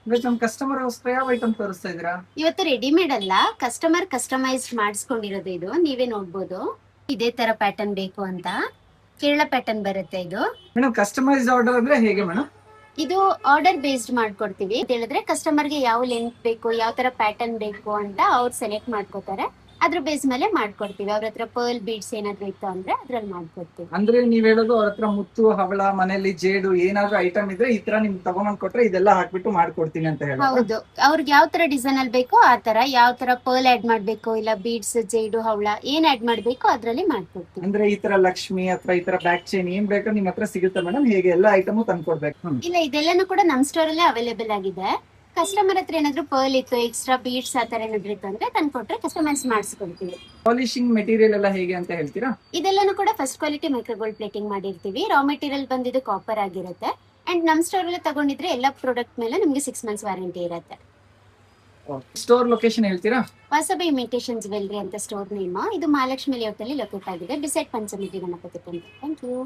ಇವತ್ತು ನಮ್ ಕಸ್ಟಮರ್ ಗೋಸ್ಕರ ಯಾವ ಐಟಮ್ ತೋರಿಸ್ತಾ ಇದ್ದೀರಾ? ಇವತ್ತು ರೆಡಿಮೇಡ್ ಅಲ್ಲ, ಕಸ್ಟಮರ್ ಕಸ್ಟಮೈಸ್ ಮಾಡಿಸ್ಕೊಂಡಿರೋದು ಇದು. ನೀವೇ ನೋಡ್ಬೋದು ಇದೇ ತರ ಪ್ಯಾಟರ್ನ್ ಬೇಕು ಅಂತ. ಕೇರಳ ಪ್ಯಾಟರ್ನ್ ಬರುತ್ತೆ ಇದು. ಮೇಡಮ್ ಕಸ್ಟಮೈಸ್ ಆರ್ಡರ್ ಅಂದ್ರೆ ಹೇಗೆ ಮೇಡಮ್? ಇದು ಆರ್ಡರ್ ಬೇಸ್ಡ್ ಮಾಡ್ಕೊಡ್ತೀವಿ ಅಂತ ಹೇಳಿದ್ರೆ, ಕಸ್ಟಮರ್ಗೆ ಯಾವ ಲೆಂತ್ ಬೇಕು, ಯಾವ ತರ ಪ್ಯಾಟರ್ನ್ ಬೇಕು ಅಂತ ಅವ್ರು ಸೆಲೆಕ್ಟ್ ಮಾಡ್ಕೋತಾರೆ. ಅದ್ರ ಬೇಸ್ ಮೇಲೆ ಮಾಡ್ಕೊಡ್ತೀವಿ. ಅವ್ರ ಹತ್ರ ಪರ್ಲ್ ಬೀಡ್ಸ್ ಏನಾದ್ರು ಇತ್ತು ಅಂದ್ರೆ ಅದ್ರಲ್ಲಿ ಮಾಡ್ಕೊಡ್ತೀವಿ. ಅಂದ್ರೆ ನೀವ್ ಹೇಳೋದು ಅವ್ರ ಹತ್ರ ಮುತ್ತು, ಹವಳ, ಮನೆಯಲ್ಲಿ ಜೇಡು ಏನಾದ್ರು ಐಟಮ್ ಇದ್ರೆ ಈ ತರ ನಿಮ್ಗೆ ತಗೊಂಡ್ ಕೊಟ್ರೆ ಇದೆಲ್ಲ ಹಾಕ್ಬಿಟ್ಟು ಮಾಡ್ಕೊಡ್ತೀನಿ ಅಂತ ಹೇಳಿ. ಹೌದು, ಅವ್ರಿಗೆ ಯಾವ ತರ ಡಿಸೈನ್ ಅಲ್ಲಿ ಬೇಕೋ ಆ ತರ, ಯಾವ ತರ ಪರ್ಲ್ ಆಡ್ ಮಾಡ್ಬೇಕು ಇಲ್ಲ ಬೀಡ್ಸ್, ಜೇಡು, ಹವಳ ಏನ್ ಆಡ್ ಮಾಡ್ಬೇಕು ಅದ್ರಲ್ಲಿ ಮಾಡ್ಕೊಡ್ತೀವಿ. ಅಂದ್ರೆ ಈ ತರ ಲಕ್ಷ್ಮಿ ಅಥವಾ ಈ ತರ ಬ್ಯಾಕ್ ಚೈನ್ ಏನ್ ಬೇಕೋ ನಿಮ್ ಹತ್ರ ಸಿಗುತ್ತೆ ಮೇಡಮ್? ಹೇಗೆ ಎಲ್ಲ ಐಟಮು ತಂದ್ಕೊಡ್ಬೇಕು? ಇಲ್ಲ, ಇದೆಲ್ಲಾನು ಕೂಡ ನಮ್ ಸ್ಟೋರ್ ಅಲ್ಲೇ ಅವೈಲೇಬಲ್ ಆಗಿದೆ. ಕಸ್ಟಮರ್ ಹತ್ರ ಏನಾದ್ರು ಪರ್ಲ್ ಇತ್ತು, ಎಕ್ಸ್ಟ್ರಾ ಬೀಡ್ಸ್ ಆ ತರ ಏನಾದ್ರು ಇತ್ತು ಅಂದ್ರೆ ತಂದ್ಕೊಟ್ರೆ ಕಸ್ಟಮೈಸ್ ಮಾಡಿಸ್ಕೊಡ್ತೀವಿ. ಪಾಲಿಶಿಂಗ್ ಮೆಟೀರಿಯಲ್ ಎಲ್ಲ ಹೇಗೆ ಅಂತ ಹೇಳ್ತೀರಾ? ಇದೆಲ್ಲಾನು ಕೂಡ ಫಸ್ಟ್ ಕ್ವಾಲಿಟಿ ಮೈಕ್ರೋಗೋಲ್ಡ್ ಪ್ಲೇಟಿಂಗ್ ಮಾಡಿರ್ತೀವಿ. ರಾ ಮೆಟೀರಿಯಲ್ ಬಂದಿದ್ದು ಕಾಪರ್ ಆಗಿರುತ್ತೆ. ಅಂಡ್ ನಮ್ ಸ್ಟೋರ್ ಅಲ್ಲಿ ತಗೊಂಡಿದ್ರೆ ಎಲ್ಲ ಪ್ರಾಡಕ್ಟ್ ಮೇಲೆ ನಿಮ್ಗೆ 6 months ವಾರಂಟಿ ಇರುತ್ತೆ. ಸ್ಟೋರ್ ಲೊಕೇಶನ್ ಹೇಳ್ತೀರಾ? ವಾಸವಿ ಇಮಿಟೇಷನ್ ಜ್ಯುವೆಲ್ಲರಿ ಅಂತ ಸ್ಟೋರ್ ನೇಮ್. ಇದು ಮಹಾಲಕ್ಷ್ಮಿ ಲೇಔಟ್ ಅಲ್ಲಿ ಲೊಕೇಟ್ ಆಗಿದೆ, beside Panchamiti Ganapathi temple. Thank you.